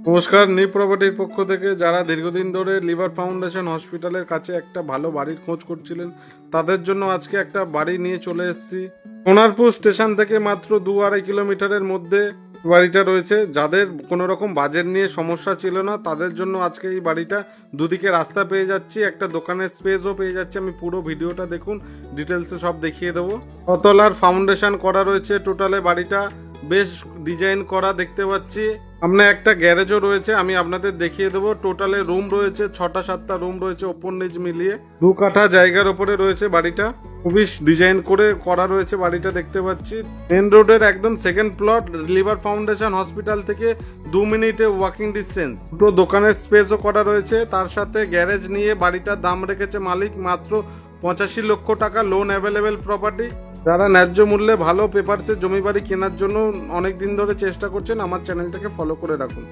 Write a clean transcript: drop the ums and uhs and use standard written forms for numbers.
নমস্কার, নিউ প্রপার্টির পক্ষ থেকে যারা দীর্ঘদিন ধরে লিভার ফাউন্ডেশন হসপিটালের কাছে একটা ভালো বাড়ির খোঁজ করছিলেন তাদের জন্য আজকে একটা বাড়ি নিয়ে চলে এসেছি। সোনারপুর স্টেশন থেকে মাত্র 2-2.5 কিলোমিটারের মধ্যে বাড়িটা রয়েছে। যাদের কোনো রকম বাজেট নিয়ে সমস্যা ছিল না তাদের জন্য আজকে এই বাড়িটা দুদিকে রাস্তা পেয়ে যাচ্ছি, একটা দোকানের স্পেসও পেয়ে যাচ্ছি। আমি পুরো ভিডিওটা দেখুন, ডিটেলসে সব দেখিয়ে দেবো। কতলার ফাউন্ডেশন করা রয়েছে, টোটালে বাড়িটা বেশ ডিজাইন করা দেখতে পাচ্ছি। সামনে একটা গ্যারেজও রয়েছে, আমি আপনাদের দেখিয়ে দেবো। টোটালে রুম রয়েছে 6-7টা রুম রয়েছে, ওপর নিচ মিলিয়ে 2 কাঠা জায়গার ওপরে রয়েছে বাড়িটা। খুবই ডিজাইন করে করা রয়েছে বাড়িটা দেখতে পাচ্ছি। মেন রোডের একদম second plot, liver foundation hospital থেকে 2 মিনিটে ওয়াকিং ডিস্টেন্স। দুটো দোকানের স্পেসও করা রয়েছে, তার সাথে গ্যারেজ নিয়ে বাড়িটার দাম রেখেছে মালিক মাত্র 85 লক্ষ টাকা। Loan available property. যারা ন্যায্য মূল্যে ভালো পেপারসে জমি বাড়ি কেনার জন্য অনেক দিন ধরে চেষ্টা করছেন, আমার চ্যানেলটাকে ফলো করে রাখুন।